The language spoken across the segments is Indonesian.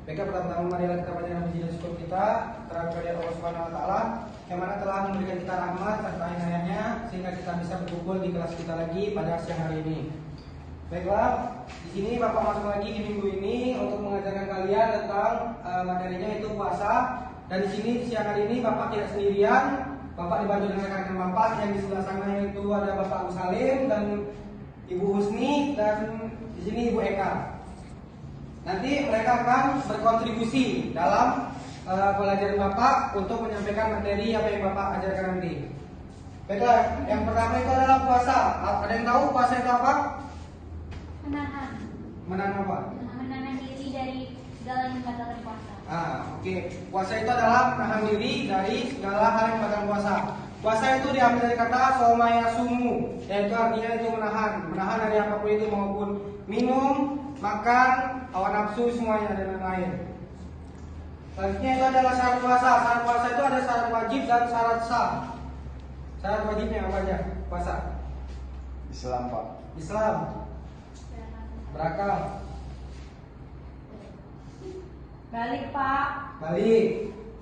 Baiklah, pertama-tama marilah kita panjatkan puji dan syukur kita terhadap Allah Subhanahu wa taala yang mana telah memberikan kita rahmat serta inayahnya sehingga kita bisa berkumpul di kelas kita lagi pada siang hari ini. Baiklah, di sini Bapak masuk lagi di minggu ini untuk mengajarkan kalian tentang materinya yaitu puasa. Dan di sini siang hari ini Bapak tidak sendirian, Bapak dibantu dengan rekan-rekan Bapak yang di sebelah sana itu ada Bapak Abu Salim dan Ibu Husni dan di sini Ibu Eka. Nanti mereka akan berkontribusi dalam pelajaran Bapak untuk menyampaikan materi apa yang Bapak ajarkan nanti. Baiklah, yang pertama itu adalah puasa. Ada yang tahu puasa itu apa? Menahan. Menahan apa? Menahan diri dari segala yang membatalkan puasa. Oke. Puasa itu adalah menahan diri dari segala hal yang membatalkan puasa. Puasa itu diambil dari kata somayasumu, yaitu artinya itu menahan dari apapun itu maupun minum, makan, hawa nafsu semuanya dan lain-lain. Selanjutnya itu adalah syarat puasa. Syarat puasa itu ada syarat wajib dan syarat sah. Syarat wajibnya apa aja? Puasa. Islam, Pak. Islam. Berakal. Balik, Pak. Balik.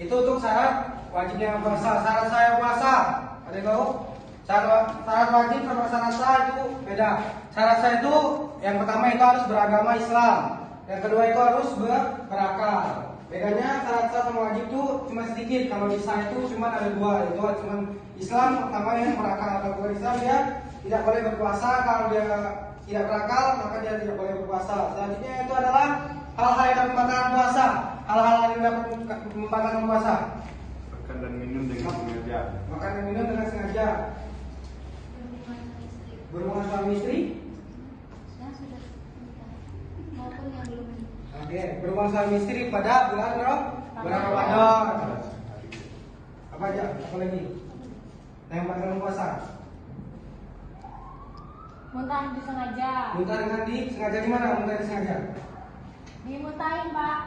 Itu untuk syarat wajibnya puasa. Syarat saya puasa. Ada yang tahu? Syarat wajib sama syarat sah itu beda. Syarat sah itu yang pertama itu harus beragama Islam. Yang kedua itu harus berakal. Bedanya syarat sah sama wajib itu cuma sedikit. Kalau di sah itu cuma ada dua. Itu cuma Islam pertama yang berakal. Kalau bukan Islam dia tidak boleh berpuasa. Kalau dia tidak berakal maka dia tidak boleh berpuasa. Selanjutnya itu adalah hal-hal yang dapat membatalkan puasa. Hal-hal yang dapat membatalkan puasa. Makan dan minum dengan sengaja. Makan dan minum dengan sengaja. Berhubungan suami istri. Yang sudah menikah maupun yang belum menikah. Oke, berhubungan suami istri pada bulan Ramadan. Apa aja? Apa lagi? Yang membatalkan puasa. Muntah disengaja. Muntah dengan disengaja di mana? Muntah disengaja. Dimuntahin, Pak.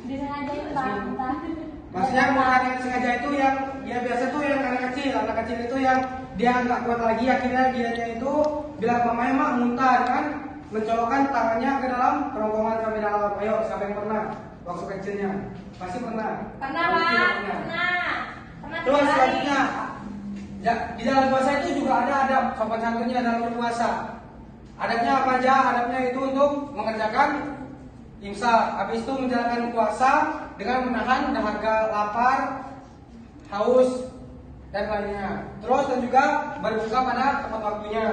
Disengajain, Pak. Muntah. Maksudnya muntah dengan sengaja itu yang ya biasa tuh yang anak kecil itu yang dia nggak kuat lagi akhirnya dianya itu bilang mamanya mak muntah kan mencolokkan tangannya ke dalam kerongkongan sampai dalam. Ayo siapa yang pernah waktu kecilnya? Pasti pernah. Pernah, Pasti Pak. pernah. Pernah. Terus 3 hari. selanjutnya ya, di dalam puasa itu juga ada adab sopan santunnya dalam berpuasa. Adabnya apa aja? Adabnya itu untuk mengerjakan imsak, habis itu menjalankan puasa dengan menahan dahaga lapar, haus dan lainnya. Terus dan juga berbuka pada tepat waktunya.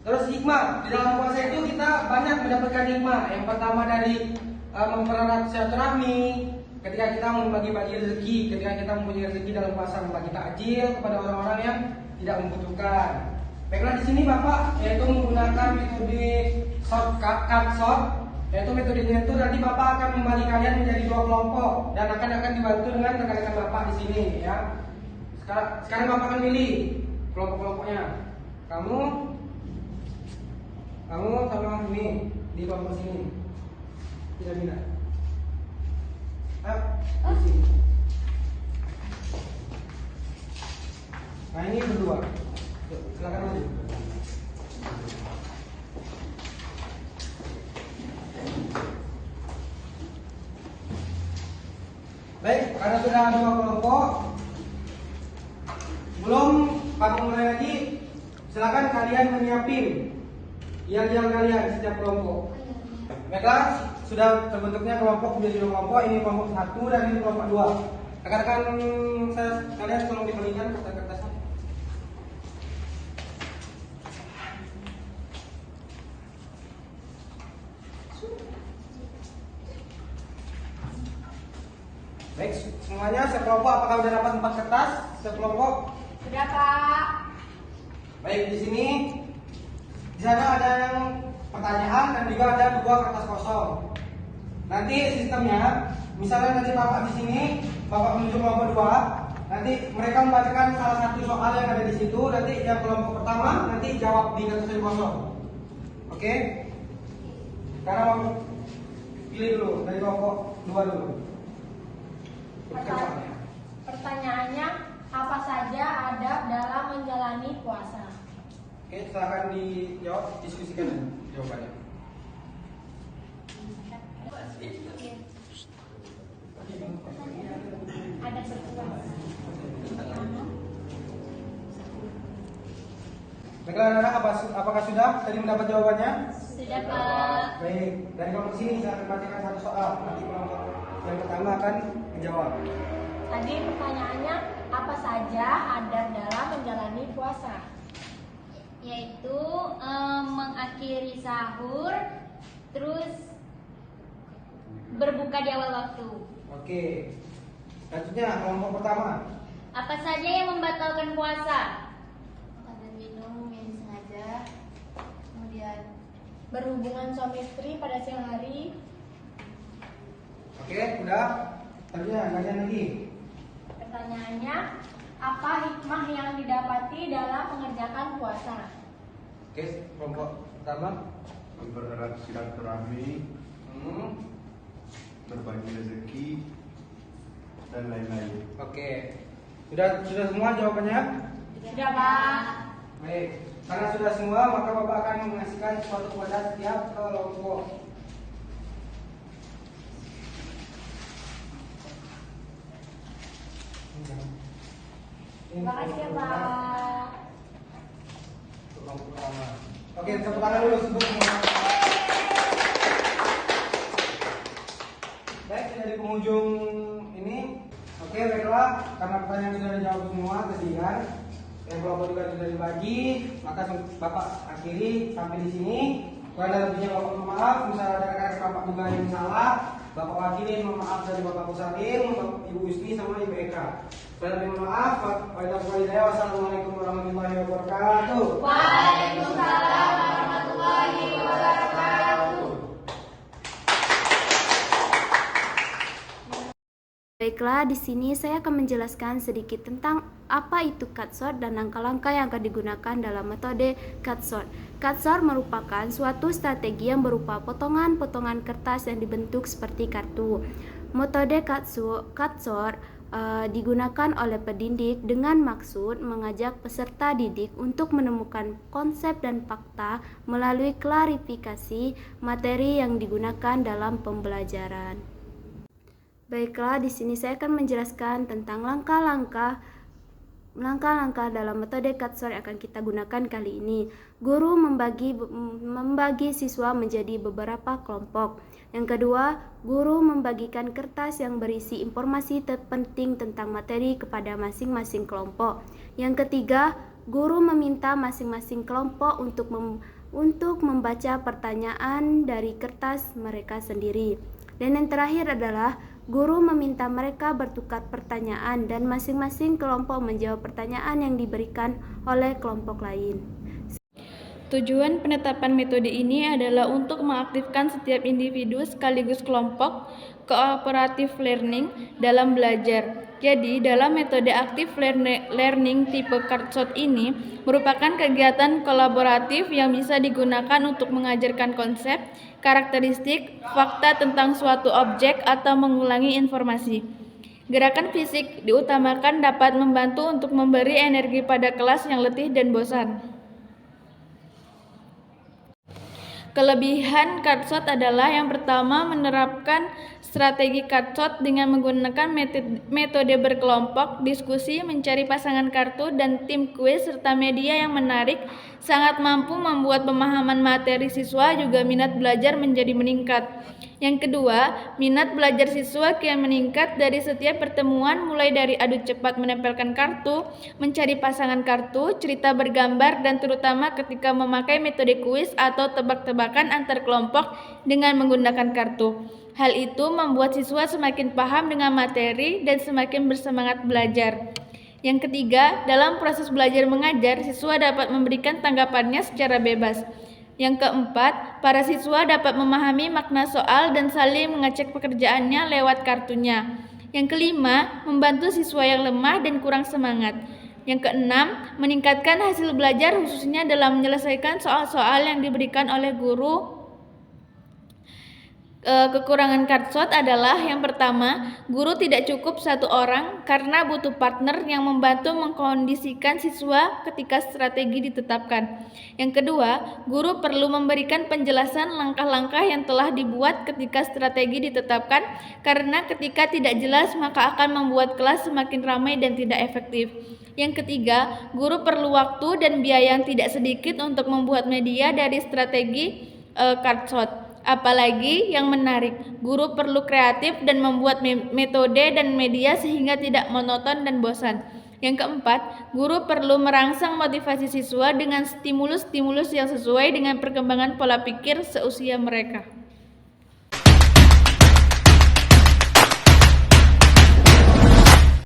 Terus hikmah di dalam puasa itu kita banyak mendapatkan hikmah. Yang pertama dari mempererat silaturahmi, ketika kita membagi-bagi rezeki, ketika kita mempunyai rezeki dalam puasa, membagi takjil kepada orang-orang yang tidak membutuhkan. Baiklah, di sini Bapak yaitu menggunakan metode short, yaitu metodenya itu nanti Bapak akan membagi kalian menjadi 2 kelompok dan akan dibantu dengan rekan-rekan Bapak di sini ya. Sekarang Bapak akan pilih kelompok-kelompoknya. Kamu sama ini di kelompok sini. Tidak minat. Di sini. Nah ini berdua. Silakan maju. Baik, karena sudah ada 2 kelompok, belum Bapak mulai lagi, silakan kalian menyiapin yang kalian setiap kelompok. Baiklah, sudah terbentuknya kelompok menjadi 2 kelompok. Ini kelompok 1 dan ini kelompok 2. Rekan-rekan kalian tolong diberikan kertas-kertasnya. Baik, semuanya sekelompok apakah sudah dapat 4 kertas sekelompok? Sudah, Pak. Baik, di sini di sana ada yang pertanyaan dan juga ada 2 kertas kosong. Nanti sistemnya, misalnya nanti Bapak di sini, Bapak menuju kelompok 2, nanti mereka membacakan salah satu soal yang ada di situ, nanti yang kelompok pertama nanti jawab di kertas yang kosong. Oke? Sekarang Bapak pilih dulu dari kelompok 2 dulu. Pertanyaannya, apa saja adab dalam menjalani puasa? Oke, silakan dijawab, diskusikan jawabannya. Ada berkuasa. Baiklah anak-anak, apakah sudah tadi mendapat jawabannya? Sudah Pak. Baik, dari kelompok sini saya akan bacakan satu soal. Nanti kelompok yang pertama akan menjawab. Tadi pertanyaannya apa saja adab dalam menjalani puasa? Yaitu mengakhiri sahur, terus berbuka di awal waktu. Oke. Selanjutnya kelompok pertama. Apa saja yang membatalkan puasa? Makan dan minum yang disengaja, kemudian berhubungan suami istri pada siang hari. Oke, udah. Selanjutnya kalian lagi. Pertanyaannya, apa hikmah yang didapati dalam mengerjakan puasa? Oke, kelompok pertama. Mempererat silaturahmi, Hmm. berbagi rezeki, dan lain-lain. Oke. Sudah semua jawabannya? Sudah Pak. Baik. Karena sudah semua, maka Bapak akan mengasihkan sesuatu kepada setiap kelompok. Terima kasih ya Pak. Kelompok pertama. Oke, tepuk tangan dulu untuk semua. Baik, dari penghujung ini. Oke, baiklah. Karena pertanyaan sudah dijawab semua, kesian. Yang kelompok juga sudah dibagi, maka Bapak akhiri sampai di sini. Kalau ada lebihnya Bapak mohon maaf. Misalnya ada rekan-rekan Bapak juga yang salah, Bapak wakili mohon maaf dari Bapak Kusalim, Bapak Ibu Usni sama Ibu Eka. Saya mohon maaf. Wassalamualaikum warahmatullahi wabarakatuh. Waalaikumsalam warahmatullahi wabarakatuh. Baiklah, di sini saya akan menjelaskan sedikit tentang apa itu cutsort dan langkah-langkah yang akan digunakan dalam metode cutsort. Cutsort merupakan suatu strategi yang berupa potongan-potongan kertas yang dibentuk seperti kartu. Metode cutsort digunakan oleh pendidik dengan maksud mengajak peserta didik untuk menemukan konsep dan fakta melalui klarifikasi materi yang digunakan dalam pembelajaran. Baiklah, di sini saya akan menjelaskan tentang langkah-langkah dalam metode cutsort yang akan kita gunakan kali ini. Guru membagi siswa menjadi beberapa kelompok. Yang kedua, guru membagikan kertas yang berisi informasi terpenting tentang materi kepada masing-masing kelompok. Yang ketiga, guru meminta masing-masing kelompok untuk membaca pertanyaan dari kertas mereka sendiri. Dan yang terakhir adalah guru meminta mereka bertukar pertanyaan dan masing-masing kelompok menjawab pertanyaan yang diberikan oleh kelompok lain. Tujuan penetapan metode ini adalah untuk mengaktifkan setiap individu sekaligus kelompok cooperative learning dalam belajar. Jadi, dalam metode active learning tipe cutsort ini merupakan kegiatan kolaboratif yang bisa digunakan untuk mengajarkan konsep, karakteristik, fakta tentang suatu objek atau mengulangi informasi. Gerakan fisik diutamakan dapat membantu untuk memberi energi pada kelas yang letih dan bosan. Kelebihan cutsort adalah yang pertama, menerapkan strategi cutsort dengan menggunakan metode berkelompok, diskusi, mencari pasangan kartu, dan tim kuis serta media yang menarik sangat mampu membuat pemahaman materi siswa juga minat belajar menjadi meningkat. Yang kedua, minat belajar siswa kian meningkat dari setiap pertemuan, mulai dari adu cepat menempelkan kartu, mencari pasangan kartu, cerita bergambar, dan terutama ketika memakai metode kuis atau tebak-tebakan antar kelompok dengan menggunakan kartu. Hal itu membuat siswa semakin paham dengan materi dan semakin bersemangat belajar. Yang ketiga, dalam proses belajar mengajar, siswa dapat memberikan tanggapannya secara bebas. Yang keempat, para siswa dapat memahami makna soal dan saling mengecek pekerjaannya lewat kartunya. Yang kelima, membantu siswa yang lemah dan kurang semangat. Yang keenam, meningkatkan hasil belajar khususnya dalam menyelesaikan soal-soal yang diberikan oleh guru. Kekurangan cardshot adalah yang pertama, guru tidak cukup satu orang karena butuh partner yang membantu mengkondisikan siswa ketika strategi ditetapkan. Yang kedua, guru perlu memberikan penjelasan langkah-langkah yang telah dibuat ketika strategi ditetapkan karena ketika tidak jelas maka akan membuat kelas semakin ramai dan tidak efektif. Yang ketiga, guru perlu waktu dan biaya yang tidak sedikit untuk membuat media dari strategi cardshot. Apalagi yang menarik, guru perlu kreatif dan membuat metode dan media sehingga tidak monoton dan bosan. Yang keempat, guru perlu merangsang motivasi siswa dengan stimulus-stimulus yang sesuai dengan perkembangan pola pikir seusia mereka.